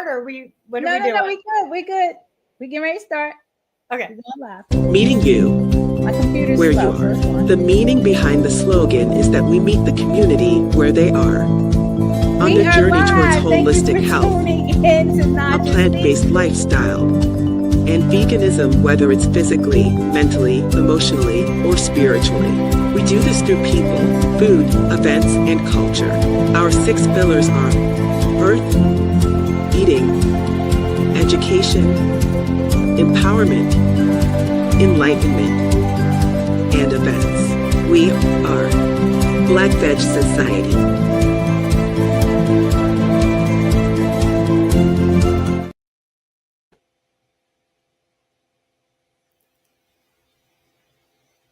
start, or what are we doing? No, we good. We getting ready to start. Okay. Meeting you My computer's where you slow, are. first one. The meaning behind the slogan is that we meet the community where they are. On We the are journey live. towards Thank you holistic for health, tuning in to a Naijha plant-based Speaks. lifestyle, and veganism, whether it's physically, mentally, emotionally, or spiritually. We do this through people, food, events, and culture. Our 6 pillars are birth, eating, education, empowerment, enlightenment, and events. We are Black Veg Society.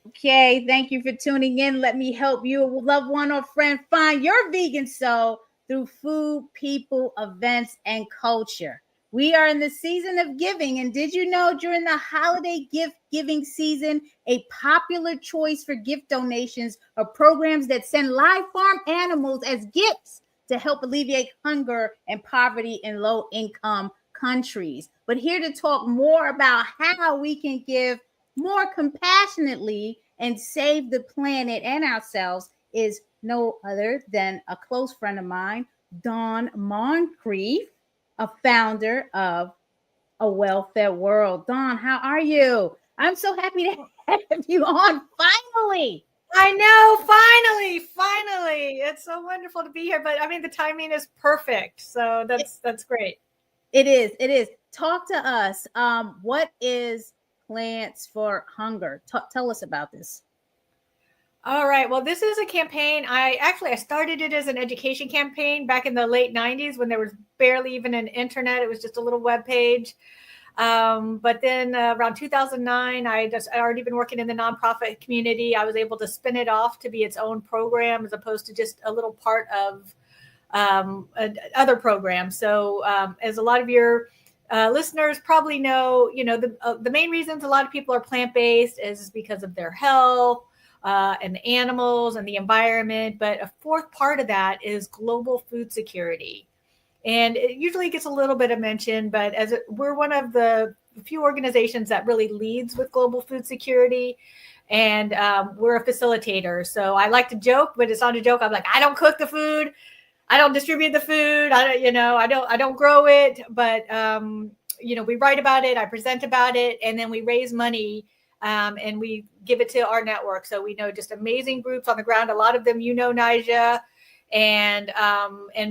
Okay, thank you for tuning in. Let me help you, a loved one or friend, find your vegan soul through food, people, events, and culture. We are in the season of giving, and did you know during the holiday gift giving season, a popular choice for gift donations are programs that send live farm animals as gifts to help alleviate hunger and poverty in low-income countries. But here to talk more about how we can give more compassionately and save the planet and ourselves is no other than a close friend of mine, Dawn Moncrief, a founder of A Well-Fed World. Dawn, how are you? I'm so happy to have you on finally. I know, finally. It's so wonderful to be here, but I mean the timing is perfect. So that's great. It is. Talk to us. What is Plants-4-HUNGER? Tell us about this. All right. Well, this is a campaign. I started it as an education campaign back in the late 90s when there was barely even an internet. It was just a little web page. But then around 2009, I'd already been working in the nonprofit community. I was able to spin it off to be its own program as opposed to just a little part of other programs. So as a lot of your listeners probably know, the main reasons a lot of people are plant-based is because of their health, and the animals and the environment. But a fourth part of that is global food security. And it usually gets a little bit of mention, but we're one of the few organizations that really leads with global food security. And we're a facilitator. So I like to joke, but it's not a joke. I'm like, I don't cook the food. I don't distribute the food. I don't grow it, but we write about it. I present about it, and then we raise money. And we give it to our network. So we know just amazing groups on the ground. A lot of them, Naijha, and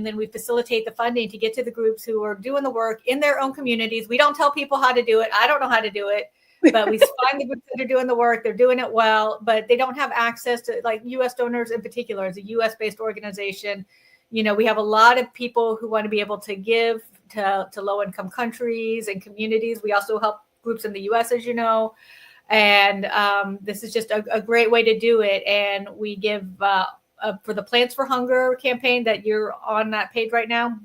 then we facilitate the funding to get to the groups who are doing the work in their own communities. We don't tell people how to do it. I don't know how to do it, but we find the groups that are doing the work. They're doing it well, but they don't have access to, like, U.S. donors in particular. As a U.S.-based organization, we have a lot of people who want to be able to give to low-income countries and communities. We also help groups in the U.S., as you know. And this is just a great way to do it. And we give for the Plants-4-HUNGER campaign that you're on that page right now,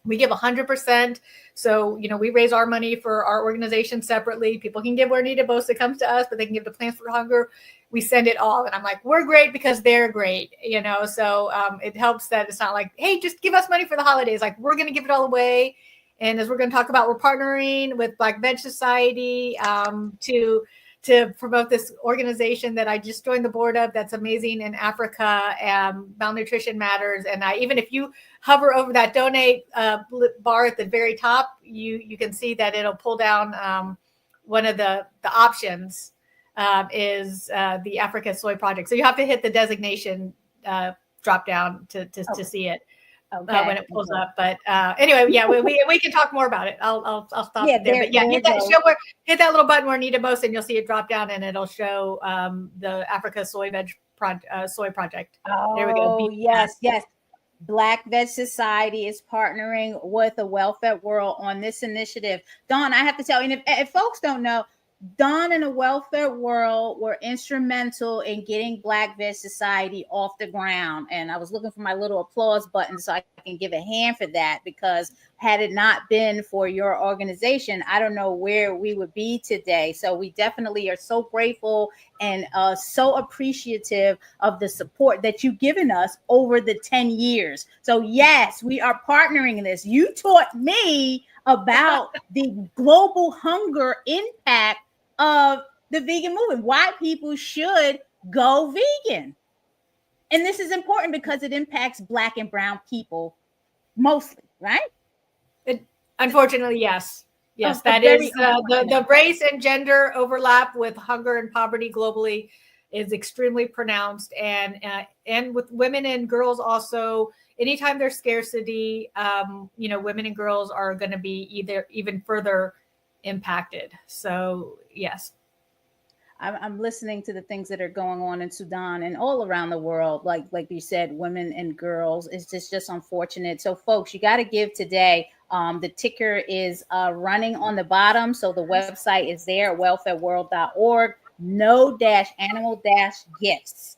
we give 100%. So, we raise our money for our organization separately. People can give where needed most. It comes to us, but they can give to Plants-4-HUNGER. We send it all. And I'm like, we're great because they're great, So it helps that it's not like, hey, just give us money for the holidays. Like, we're going to give it all away. And as we're going to talk about, we're partnering with Black Veg Society to promote this organization that I just joined the board of that's amazing in Africa, Malnutrition Matters. And even if you hover over that donate bar at the very top, you can see that it'll pull down one of the options is the Africa Soy Project. So you have to hit the designation drop down to see it. Okay. When it pulls up, but anyway, yeah, we can talk more about it. I'll stop there. But yeah, hit that little button where needed most, and you'll see it drop down, and it'll show the Africa Soy Project. Oh, there we go. Yes. Black Veg Society is partnering with A Well-Fed World on this initiative. Dawn, I have to tell you, and if folks don't know, Dawn and A Well-Fed World were instrumental in getting Black Veg Society off the ground. And I was looking for my little applause button so I and give a hand for that, because had it not been for your organization, I don't know where we would be today. So we definitely are so grateful and so appreciative of the support that you've given us over the 10 years. So yes, we are partnering in this. You taught me about the global hunger impact of the vegan movement, why people should go vegan. And this is important because it impacts Black and brown people mostly, right? Unfortunately, yes. Yes, that is the race and gender overlap with hunger and poverty globally is extremely pronounced, and with women and girls also. Anytime there's scarcity, women and girls are going to be even further impacted. So yes. I'm listening to the things that are going on in Sudan and all around the world. Like you said, women and girls. It's just unfortunate. So folks, you got to give today. The ticker is running on the bottom. So the website is there, welfareworld.org, no-animal-gifts.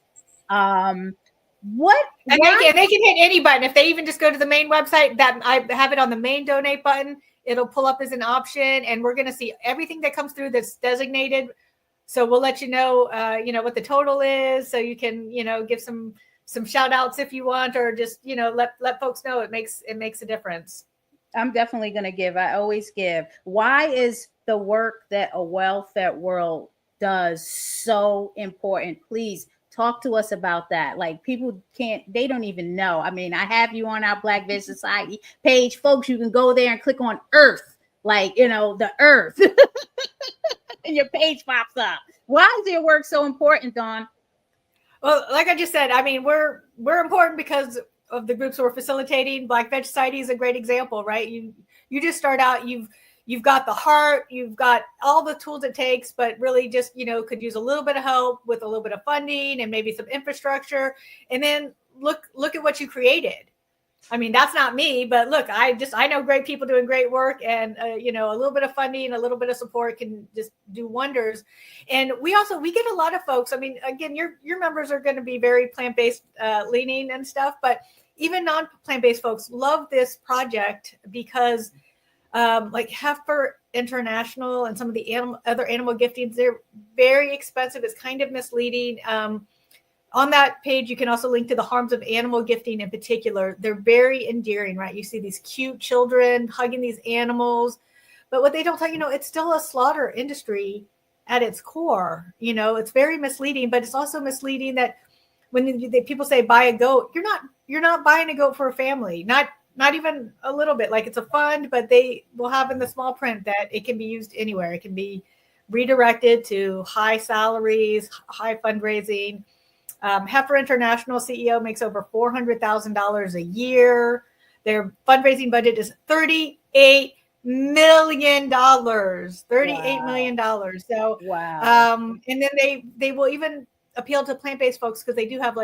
What? And they can hit any button. If they even just go to the main website, that I have it on the main donate button, it'll pull up as an option. And we're going to see everything that comes through that's designated. So we'll let you know, what the total is. So you can, give some shout outs if you want, or just, let folks know it makes a difference. I'm definitely going to give. I always give. Why is the work that A Well-Fed World does so important? Please talk to us about that. Like, people they don't even know. I mean, I have you on our Black Veg Society page, folks. You can go there and click on Earth, the Earth. And your page pops up. Why is your work so important, Dawn? Well, like I just said, I mean, we're important because of the groups we're facilitating. Black Veg Society is a great example, right? You just start out, you've got the heart, you've got all the tools it takes, but really just, could use a little bit of help with a little bit of funding and maybe some infrastructure. And then look at what you created. I mean, that's not me, but look, I know great people doing great work, and a little bit of funding, a little bit of support can just do wonders. And we get a lot of folks. I mean, again, your members are going to be very plant-based leaning and stuff, but even non-plant-based folks love this project because like Heifer International and some of the other animal giftings, they're very expensive. It's kind of misleading. On that page, you can also link to the harms of animal gifting in particular. They're very endearing, right? You see these cute children hugging these animals, but what they don't tell you, it's still a slaughter industry at its core. It's very misleading, but it's also misleading that when people say buy a goat, you're not buying a goat for a family, not even a little bit. Like, it's a fund, but they will have in the small print that it can be used anywhere. It can be redirected to high salaries, high fundraising. Heifer International CEO makes over $400,000 a year. Their fundraising budget is $38 million. $38 million. So, wow. And then they will even appeal to plant-based folks because they do have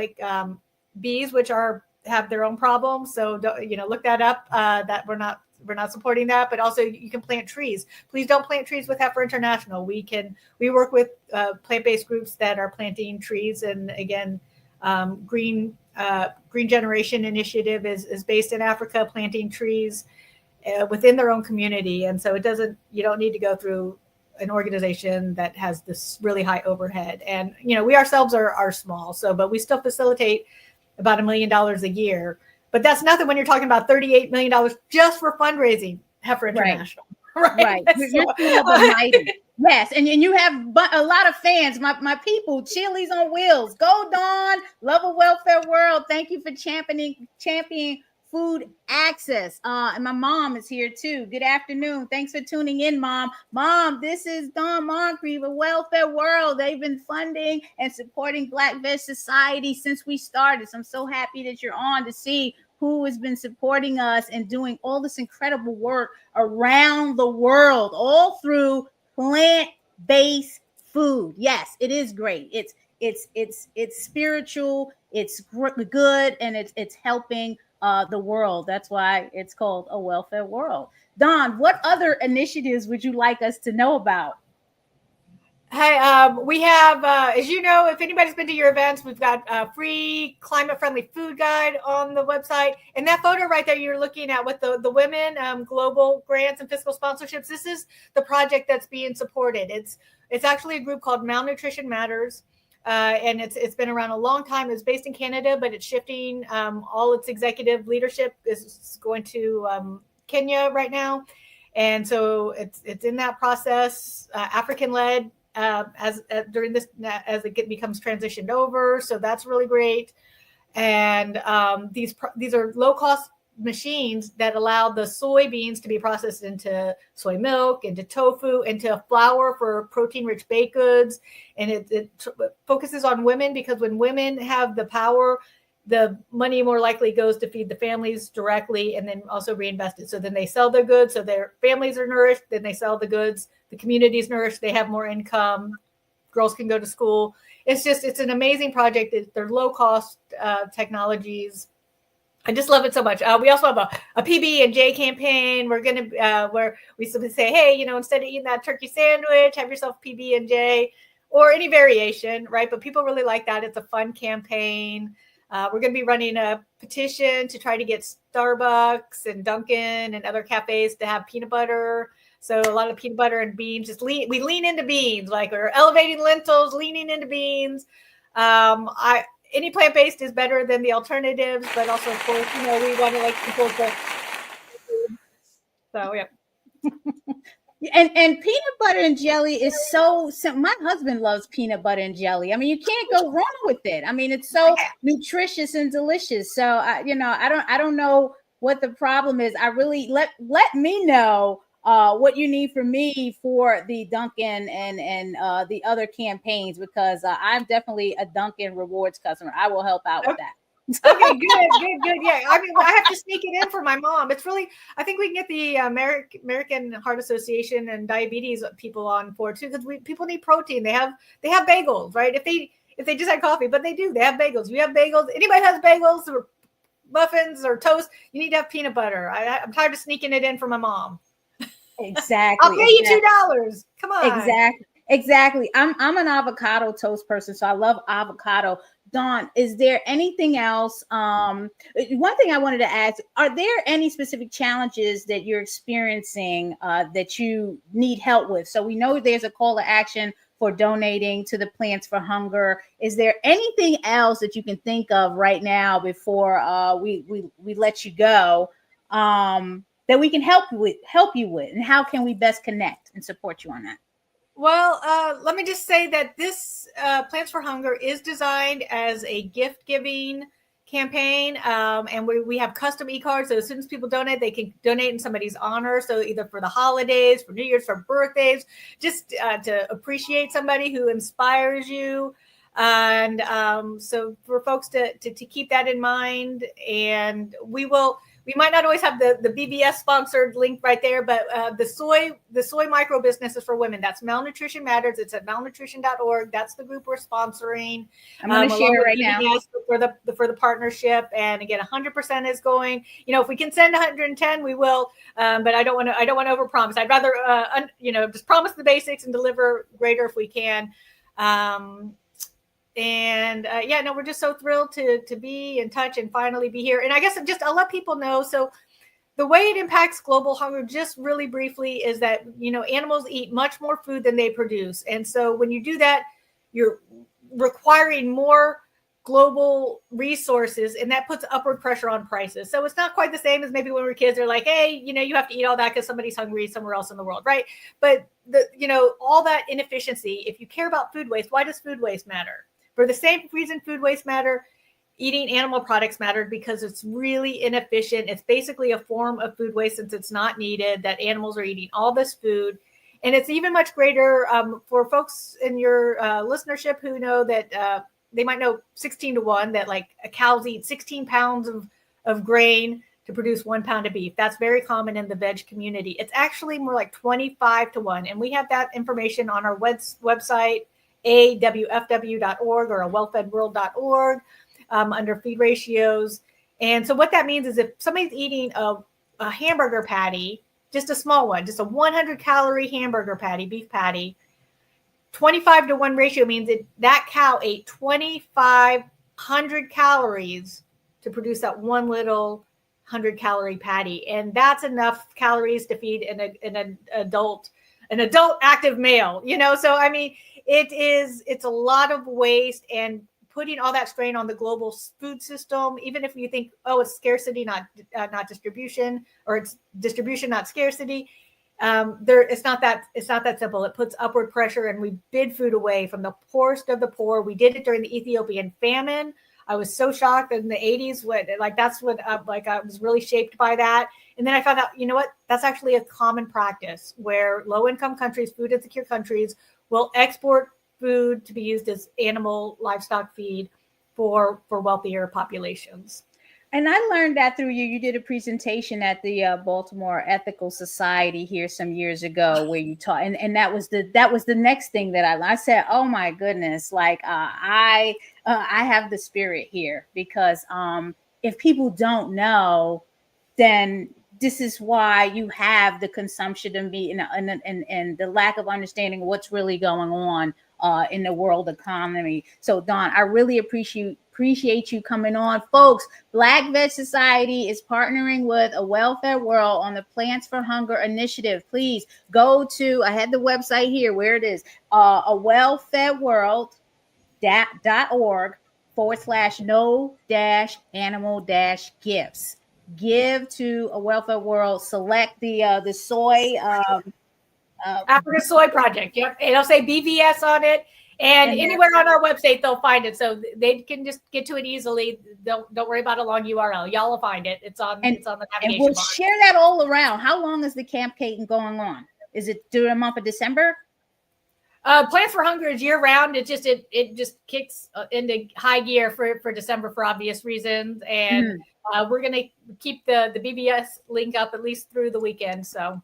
bees, which have their own problems. So, look that up. That we're not supporting that, but also you can plant trees. Please don't plant trees with Heifer International. We work with plant-based groups that are planting trees, and again, Green Generation Initiative is based in Africa, planting trees within their own community, and so you don't need to go through an organization that has this really high overhead. And we ourselves are small, but we still facilitate about $1 million a year. But that's nothing when you're talking about $38 million just for fundraising, Heifer International. Right. You're mighty. Yes. And you have a lot of fans, my people, Chili's on Wheels. Go, Dawn. Love A Well-Fed World. Thank you for championing food access. And my mom is here too. Good afternoon. Thanks for tuning in, Mom. Mom, this is Dawn Moncrief, A Well-Fed World. They've been funding and supporting Black Veg Society since we started. So I'm so happy that you're on to see who has been supporting us and doing all this incredible work around the world, all through plant-based food. Yes, it is great. It's spiritual, it's good, and it's helping the world. That's why it's called A Well-Fed World. Dawn, what other initiatives would you like us to know about? Hey, we have, as you know, if anybody's been to your events, we've got a free climate-friendly food guide on the website. And that photo right there you're looking at with the women, global grants and fiscal sponsorships, this is the project that's being supported. It's actually a group called Malnutrition Matters. And it's been around a long time. It's based in Canada, but it's shifting. All its executive leadership is going to Kenya right now. And so it's in that process, African-led. During this, as it becomes transitioned over, so that's really great. And these are low cost machines that allow the soybeans to be processed into soy milk, into tofu, into flour for protein rich baked goods. And it focuses on women, because when women have the power, the money more likely goes to feed the families directly and then also reinvested. So then they sell their goods, so their families are nourished, then they sell the goods, the community is nourished, they have more income, girls can go to school. It's an amazing project. They're low cost technologies. I just love it so much. We also have a PB&J campaign. We're going to, where we simply say, hey, instead of eating that turkey sandwich, have yourself PB&J or any variation, right? But people really like that. It's a fun campaign. We're going to be running a petition to try to get Starbucks and Dunkin' and other cafes to have peanut butter. So a lot of peanut butter and beans. We lean into beans, like we're elevating lentils, leaning into beans. Any plant-based is better than the alternatives, but also, of course, we want to support the. So yeah. And peanut butter and jelly is so simple. My husband loves peanut butter and jelly. I mean, you can't go wrong with it. I mean, it's so nutritious and delicious. So I don't know what the problem is. I really let me know what you need from me for the Dunkin' and the other campaigns, because I'm definitely a Dunkin' rewards customer. I will help out with that. Okay, good. Yeah, I mean, I have to sneak it in for my mom. It's really, I think we can get the American Heart Association and diabetes people on board too, because people need protein. They have bagels, right? If they just had coffee, but they have bagels. You have bagels. Anybody has bagels or muffins or toast, you need to have peanut butter. I'm tired of sneaking it in for my mom. Exactly. I'll pay you $2. Come on. Exactly. I'm an avocado toast person, so I love avocado. Dawn, is there anything else? One thing I wanted to ask, are there any specific challenges that you're experiencing that you need help with? So we know there's a call to action for donating to the Plants for Hunger. Is there anything else that you can think of right now before we let you go that we can help you with? And how can we best connect and support you on that? Well, let me just say that this Plants for Hunger is designed as a gift-giving campaign, and we have custom e-cards. So as soon as people donate, they can donate in somebody's honor. So either for the holidays, for New Year's, for birthdays, just to appreciate somebody who inspires you. And so for folks to keep that in mind, and we might not always have the BBS sponsored link right there, but the soy micro business is for women. That's Malnutrition Matters. It's at malnutrition.org. That's the group we're sponsoring. I'm going to share right now for the partnership. And again, 100% is going. If we can send 110, we will. But I don't want to overpromise. I'd rather just promise the basics and deliver greater if we can. We're just so thrilled to be in touch and finally be here. And I guess I'll let people know. So the way it impacts global hunger, just really briefly, is that, animals eat much more food than they produce. And so when you do that, you're requiring more global resources, and that puts upward pressure on prices. So it's not quite the same as maybe when we were kids. They're like, hey, you have to eat all that because somebody's hungry somewhere else in the world, right? But all that inefficiency, if you care about food waste, why does food waste matter? For the same reason food waste matter, eating animal products mattered, because it's really inefficient. It's basically a form of food waste, since it's not needed, that animals are eating all this food. And it's even much greater for folks in your listenership who know that they might know 16-1, that like cows eat 16 pounds of grain to produce 1 pound of beef. That's very common in the veg community. It's actually more like 25-1. And we have that information on our website, awfw.org or wellfedworld.org under feed ratios. And so what that means is if somebody's eating a hamburger patty, just a small one, just a 100 calorie hamburger patty, beef patty, 25-to-1 ratio means that cow ate 2,500 calories to produce that one little 100-calorie patty, and that's enough calories to feed an adult active male. So I mean, it's a lot of waste and putting all that strain on the global food system. Even if you think, oh, it's scarcity, not distribution, or it's distribution, not scarcity. It's not that simple. It puts upward pressure, and we bid food away from the poorest of the poor. We did it during the Ethiopian famine. I was so shocked in the 80s I was really shaped by that. And then I found out, that's actually a common practice where low-income countries, food insecure countries, will export food to be used as animal livestock feed for wealthier populations. And I learned that through you. You did a presentation at the Baltimore Ethical Society here some years ago, where you taught, and that was the next thing that I learned. I said, "Oh my goodness!" Like I have the spirit here, because if people don't know, then this is why you have the consumption and the lack of understanding what's really going on in the world economy. So Dawn, I really appreciate you coming on. Folks, Black Veg Society is partnering with A Welfare World on the Plants for Hunger initiative. Please go to, I had the website here where it is, awelfareworld.org/no-animal-gifts. Give to A Welfare World, select the soy African Soy Project. Yep. It'll say BVS on it. And anywhere on our website, they'll find it. So they can just get to it easily. Don't worry about a long URL. Y'all will find it. It's on the navigation and we'll bar. Share that all around. How long is the campaign going on? Is it during the month of December? Plants for Hunger is year round. It just kicks into high gear for December for obvious reasons. And we're going to keep the BBS link up at least through the weekend. So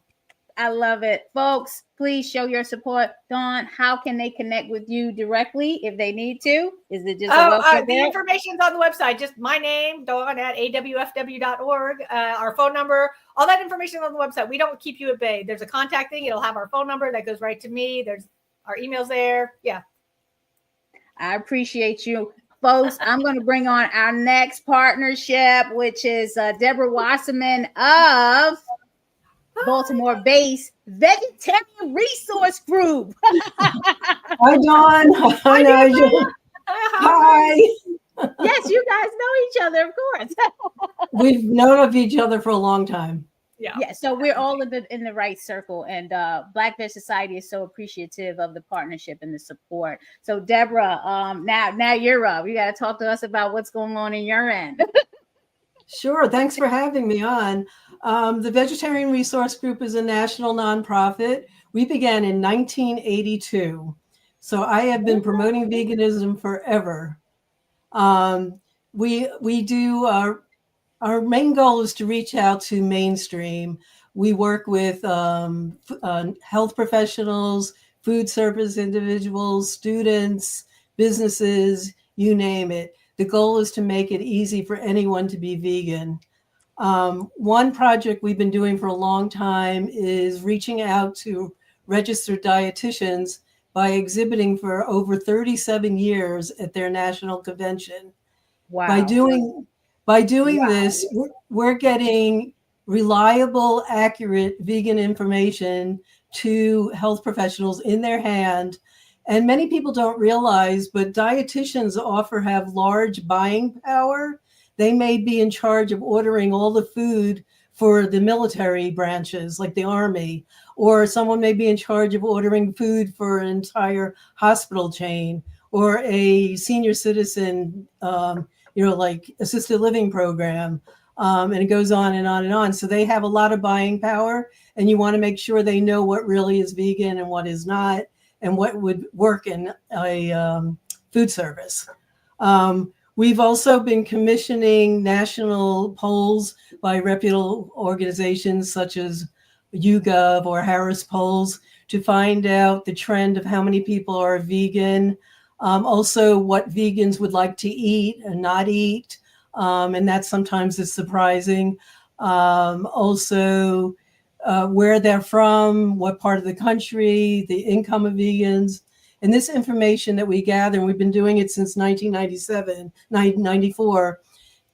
I love it. Folks, please show your support. Dawn, how can they connect with you directly if they need to? Is it just the information's on the website. Just my name, Dawn, at awfw.org. Our phone number, all that information on the website. We don't keep you at bay. There's a contact thing. It'll have our phone number that goes right to me. There's our emails there. Yeah. I appreciate you. Folks, I'm going to bring on our next partnership, which is Debra Wasserman of Baltimore-based Vegetarian Resource Group. Hi, Dawn. Hi, Naijha. Hi. Yes, you guys know each other, of course. We've known of each other for a long time. Yeah. So we're all in the right circle, and Black Veg Society is so appreciative of the partnership and the support. So Debra, now you're up. You got to talk to us about what's going on in your end. Sure. Thanks for having me on. The Vegetarian Resource Group is a national nonprofit. We began in 1982. So I have been promoting veganism forever. We do our main goal is to reach out to mainstream. We work with health professionals, food service individuals, students, businesses, you name it. The goal is to make it easy for anyone to be vegan. One project we've been doing for a long time is reaching out to registered dietitians by exhibiting for over 37 years at their national convention. Wow. By doing this, we're getting reliable, accurate vegan information to health professionals in their hand. And many people don't realize, but dietitians often have large buying power. They may be in charge of ordering all the food for the military branches, like the Army, or someone may be in charge of ordering food for an entire hospital chain or a senior citizen, like assisted living program. And it goes on and on and on. So they have a lot of buying power, and you want to make sure they know what really is vegan and what is not, and what would work in a food service. We've also been commissioning national polls by reputable organizations such as YouGov or Harris Polls to find out the trend of how many people are vegan, also what vegans would like to eat and not eat, and that sometimes is surprising. Also, where they're from, what part of the country, the income of vegans. And this information that we gather, and we've been doing it since 1997, 1994,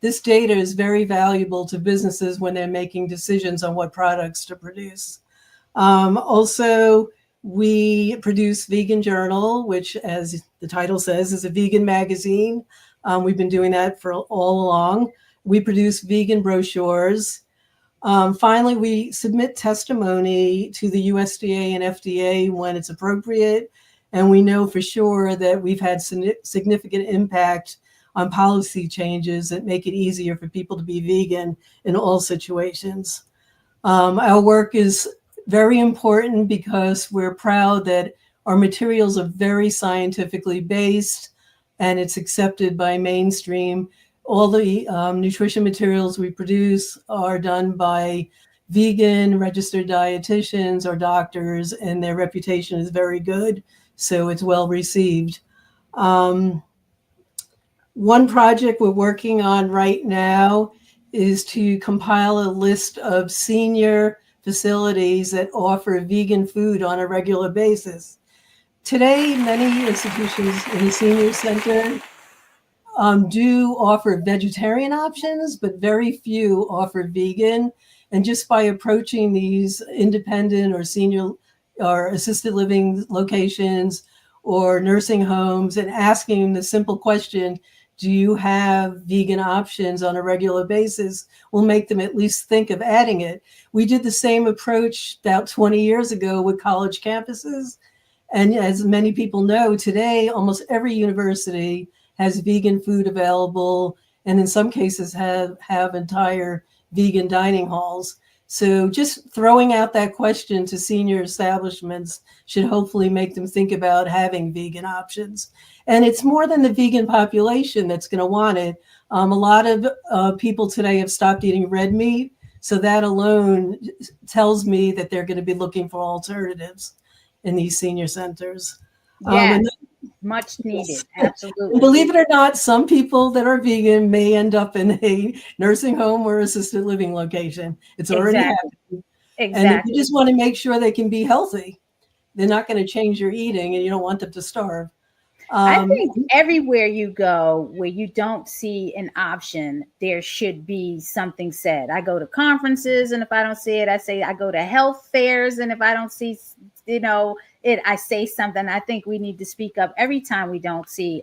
this data is very valuable to businesses when they're making decisions on what products to produce. Also, we produce Vegan Journal, which, as the title says, is a vegan magazine. We've been doing that for all along. We produce vegan brochures. Finally, we submit testimony to the USDA and FDA when it's appropriate. And we know for sure that we've had significant impact on policy changes that make it easier for people to be vegan in all situations. Our work is very important because we're proud that our materials are very scientifically based and it's accepted by mainstream. All the nutrition materials we produce are done by vegan registered dietitians or doctors, and their reputation is very good, so it's well received. One project we're working on right now is to compile a list of senior facilities that offer vegan food on a regular basis. Today, many institutions in the senior center do offer vegetarian options, but very few offer vegan. And just by approaching these independent or senior or assisted living locations or nursing homes and asking the simple question, do you have vegan options on a regular basis, will make them at least think of adding it. We did the same approach about 20 years ago with college campuses. And as many people know, today, almost every university has vegan food available, and in some cases have entire vegan dining halls. So just throwing out that question to senior establishments should hopefully make them think about having vegan options. And it's more than the vegan population that's going to want it. A lot of people today have stopped eating red meat. So that alone tells me that they're going to be looking for alternatives in these senior centers. Yeah, much needed. Absolutely. Believe it or not, some people that are vegan may end up in a nursing home or assisted living location. It's already happening. Exactly. And you just want to make sure they can be healthy. They're not going to change your eating, and you don't want them to starve. I think everywhere you go where you don't see an option, there should be something said. I go to conferences, and if I don't see it, I say I go to health fairs, and if I don't see, it, I say something. I think we need to speak up every time we don't see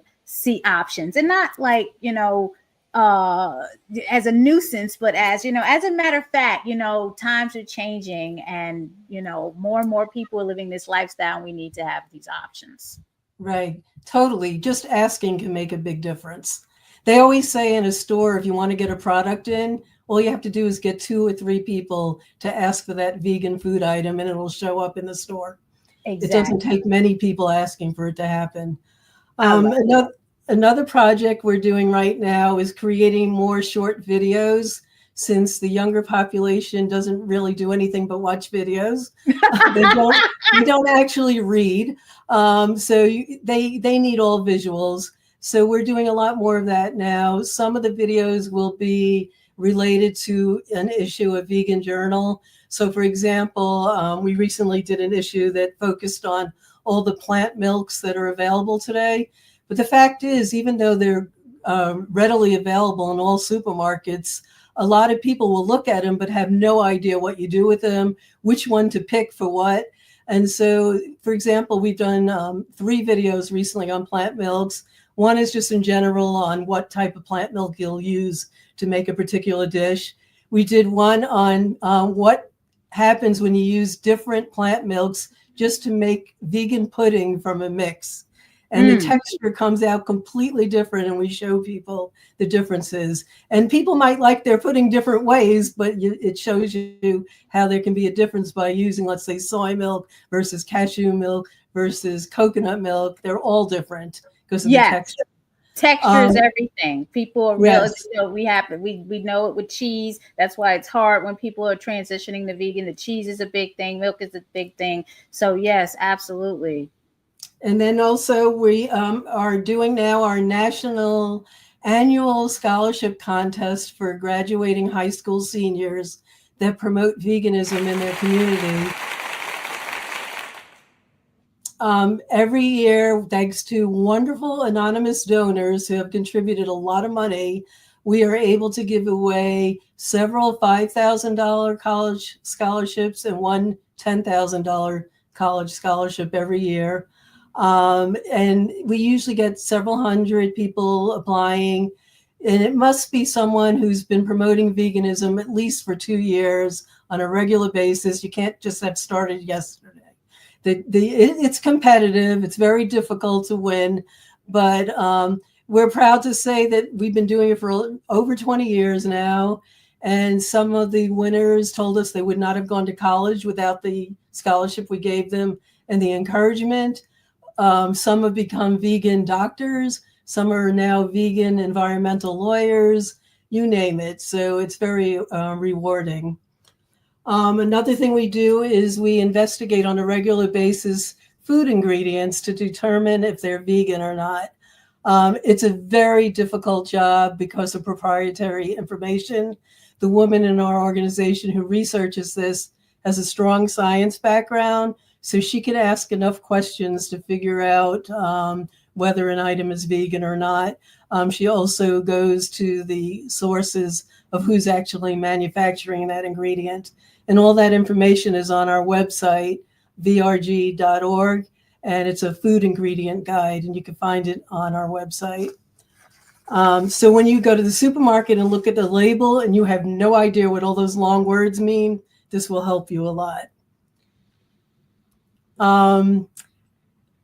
options, and not like, as a nuisance, but as, as a matter of fact, times are changing, and, more and more people are living this lifestyle, and we need to have these options. Right. Totally. Just asking can make a big difference. They always say in a store, if you want to get a product in, all you have to do is get 2 or 3 people to ask for that vegan food item, and it'll show up in the store. Exactly. It doesn't take many people asking for it to happen. Another project we're doing right now is creating more short videos, since the younger population doesn't really do anything but watch videos. They don't actually read. So they need all visuals. So we're doing a lot more of that now. Some of the videos will be related to an issue of Vegan Journal. So for example, we recently did an issue that focused on all the plant milks that are available today. But the fact is, even though they're readily available in all supermarkets, a lot of people will look at them but have no idea what you do with them, which one to pick for what. And so, for example, we've done 3 videos recently on plant milks. One is just in general on what type of plant milk you'll use to make a particular dish. We did one on what happens when you use different plant milks just to make vegan pudding from a mix. And the texture comes out completely different, and we show people the differences. And people might like their pudding different ways, but it shows you how there can be a difference by using, let's say, soy milk versus cashew milk versus coconut milk. They're all different because of the texture. Texture is everything. People are real. We know it with cheese. That's why it's hard when people are transitioning to vegan. The cheese is a big thing. Milk is a big thing. So yes, absolutely. And then also we are doing now our national annual scholarship contest for graduating high school seniors that promote veganism in their community. every year, thanks to wonderful anonymous donors who have contributed a lot of money, we are able to give away several $5,000 college scholarships and one $10,000 college scholarship every year. And we usually get several hundred people applying. And it must be someone who's been promoting veganism at least for 2 years on a regular basis. You can't just have started yesterday. It's competitive. It's very difficult to win. But we're proud to say that we've been doing it for over 20 years now. And some of the winners told us they would not have gone to college without the scholarship we gave them and the encouragement. Some have become vegan doctors. Some are now vegan environmental lawyers, you name it. So it's very rewarding. Another thing we do is we investigate on a regular basis food ingredients to determine if they're vegan or not. It's a very difficult job because of proprietary information. The woman in our organization who researches this has a strong science background, so she can ask enough questions to figure out whether an item is vegan or not. She also goes to the sources of who's actually manufacturing that ingredient. And all that information is on our website, vrg.org, and it's a food ingredient guide, and you can find it on our website. So when you go to the supermarket and look at the label and you have no idea what all those long words mean, this will help you a lot.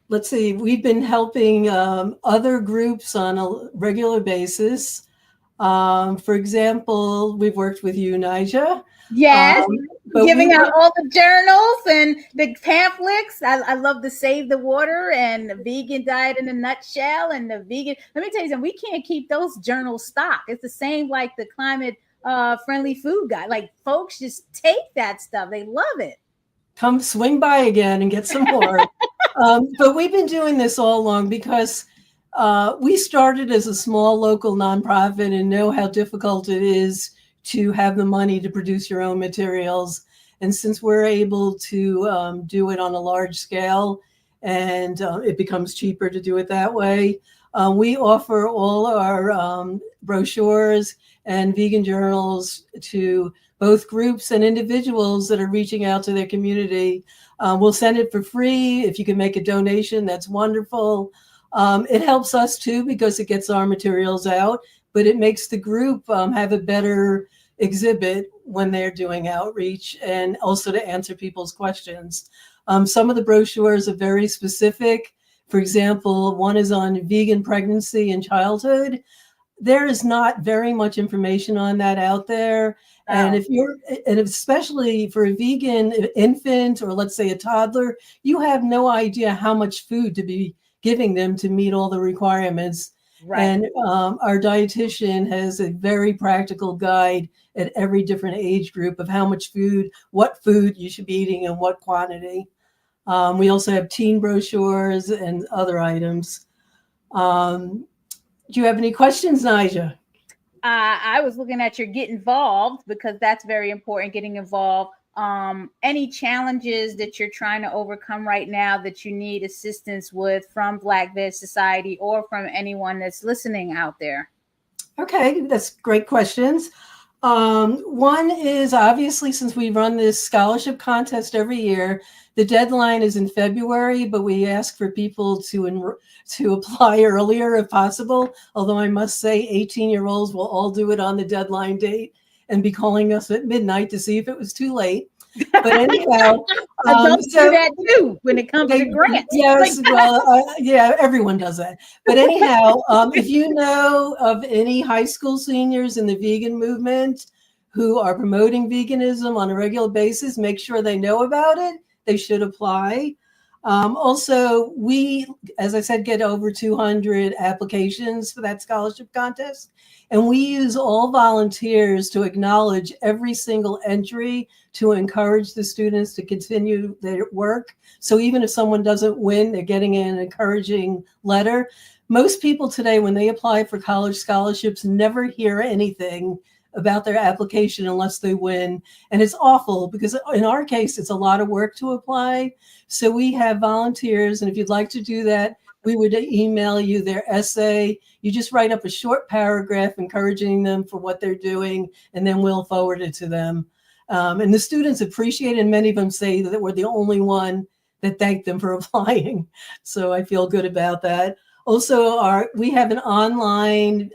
Let's see, we've been helping other groups on a regular basis. For example, we've worked with you, Naijha. Yes, giving out all the journals and the pamphlets. I love the Save the Water and the Vegan Diet in a Nutshell and the vegan. Let me tell you something, we can't keep those journals stocked. It's the same like the climate friendly food guide. Like folks just take that stuff. They love it. Come swing by again and get some more. But we've been doing this all along because we started as a small local nonprofit and know how difficult it is to have the money to produce your own materials. And since we're able to do it on a large scale and it becomes cheaper to do it that way, we offer all our brochures and vegan journals to both groups and individuals that are reaching out to their community. We'll send it for free. If you can make a donation, that's wonderful. It helps us too because it gets our materials out, but it makes the group have a better exhibit when they're doing outreach and also to answer people's questions. Some of the brochures are very specific. For example, one is on vegan pregnancy and childhood. There is not very much information on that out there. And especially for a vegan infant or let's say a toddler, you have no idea how much food to be giving them to meet all the requirements. Right. And our dietitian has a very practical guide at every different age group of how much food, what food you should be eating and what quantity. We also have teen brochures and other items. Do you have any questions, Naijha? I was looking at your get involved because that's very important, getting involved. Any challenges that you're trying to overcome right now that you need assistance with from Black Veg Society or from anyone that's listening out there? Okay, that's great questions. One is obviously since we run this scholarship contest every year, the deadline is in February, but we ask for people to apply earlier if possible. Although I must say 18-year-olds will all do it on the deadline date and be calling us at midnight to see if it was too late. But anyhow, adults do that too when it comes to grants. Yes, well, yeah, everyone does that. But anyhow, if you know of any high school seniors in the vegan movement who are promoting veganism on a regular basis, make sure they know about it. They should apply. Also, we, as I said, get over 200 applications for that scholarship contest. And we use all volunteers to acknowledge every single entry to encourage the students to continue their work. So even if someone doesn't win, they're getting an encouraging letter. Most people today, when they apply for college scholarships, never hear anything about their application unless they win. And it's awful because in our case, it's a lot of work to apply. So we have volunteers. And if you'd like to do that, we would email you their essay. You just write up a short paragraph encouraging them for what they're doing, and then we'll forward it to them. And the students appreciate it, and many of them say that we're the only one that thanked them for applying. So I feel good about that. Also, we have an online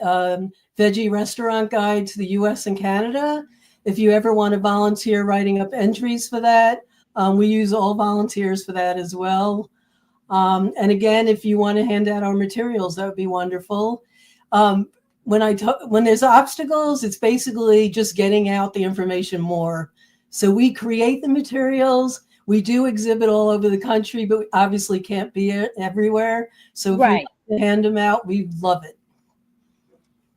veggie restaurant guide to the US and Canada. If you ever want to volunteer writing up entries for that, we use all volunteers for that as well. And again, if you want to hand out our materials, that would be wonderful. When there's obstacles, it's basically just getting out the information more. So we create the materials. We do exhibit all over the country, but we obviously can't be everywhere. So if right. you hand them out, we love it.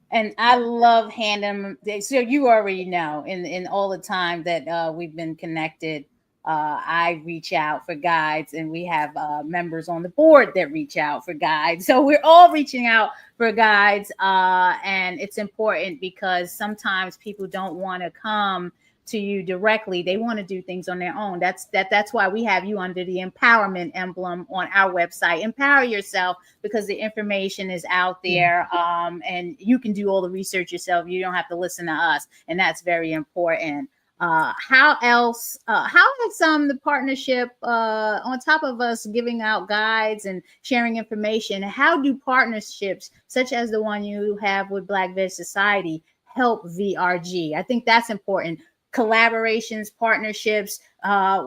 And I love handing them. So you already know, in all the time that we've been connected, I reach out for guides, and we have members on the board that reach out for guides. So we're all reaching out for guides, and it's important because sometimes people don't want to come to you directly. They want to do things on their own. That's why we have you under the empowerment emblem on our website. Empower yourself, because the information is out there, and you can do all the research yourself. You don't have to listen to us, and that's very important. How else? How has the partnership, on top of us giving out guides and sharing information, how do partnerships such as the one you have with Black Veg Society help VRG? I think that's important. Collaborations, partnerships,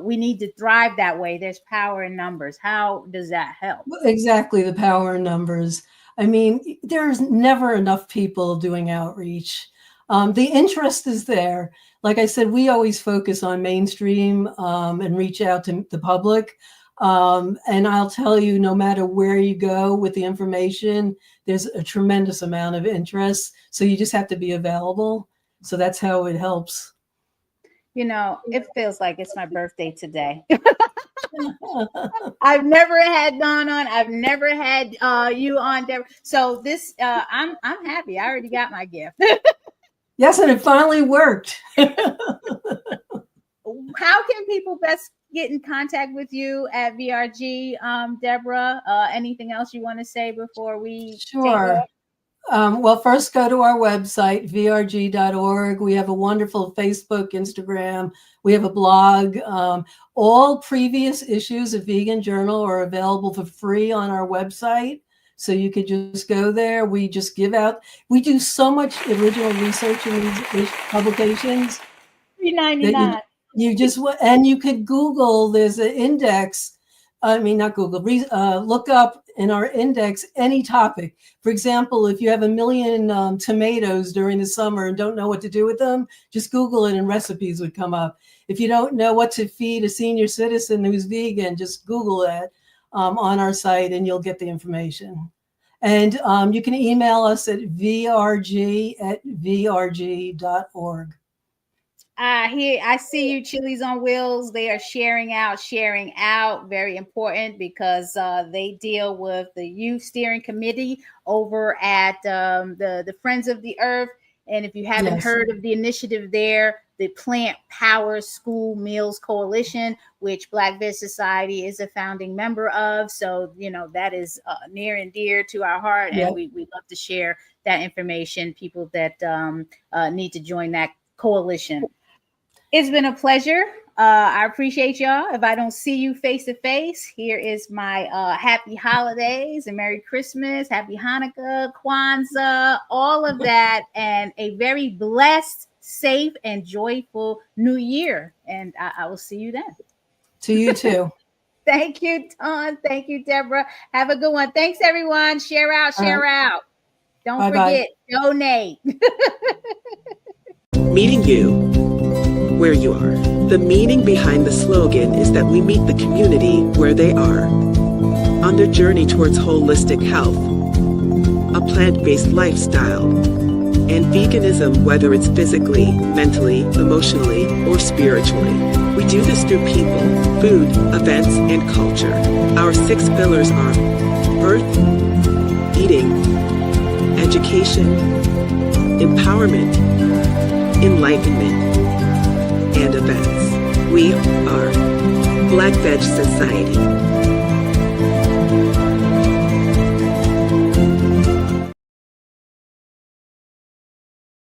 we need to thrive that way. There's power in numbers. How does that help? Exactly, the power in numbers. I mean, there's never enough people doing outreach. The interest is there. Like I said, we always focus on mainstream and reach out to the public. And I'll tell you, no matter where you go with the information, there's a tremendous amount of interest. So you just have to be available. So that's how it helps. You know, it feels like it's my birthday today. I've never had Dawn on. I've never had you on, Debra. So this, I'm happy. I already got my gift. Yes, and it finally worked. How can people best get in contact with you at VRG, Debra? Anything else you want to say before we Sure. Well, first go to our website, vrg.org. We have a wonderful Facebook, Instagram. We have a blog. All previous issues of Vegan Journal are available for free on our website. So you could just go there. We just give out. We do so much original research in these publications. $3.99. And you could Google. There's an index. I mean, not Google. Look up in our index any topic. For example, if you have 1 million tomatoes during the summer and don't know what to do with them, just Google it and recipes would come up. If you don't know what to feed a senior citizen who's vegan, just Google that on our site and you'll get the information. And you can email us at vrg@vrg.org. I see you, Chili's on Wheels. They are sharing out. Very important, because they deal with the youth steering committee over at the Friends of the Earth. And if you haven't heard of the initiative there, the Plant Power School Meals Coalition, which Black Veg Society is a founding member of. So, you know, that is near and dear to our heart. And we love to share that information, people that need to join that coalition. It's been a pleasure. I appreciate y'all. If I don't see you face to face, here is my happy holidays and Merry Christmas, Happy Hanukkah, Kwanzaa, all of that, and a very blessed, safe, and joyful New Year. And I will see you then. To you too. Thank you, Dawn. Thank you, Debra. Have a good one. Thanks, everyone. Share out. Don't forget, donate. Meeting you where you are. The meaning behind the slogan is that we meet the community where they are. On their journey towards holistic health, a plant-based lifestyle, and veganism, whether it's physically, mentally, emotionally, or spiritually. We do this through people, food, events, and culture. Our 6 pillars are birth, eating, education, empowerment, enlightenment, and events. We are Black Veg Society.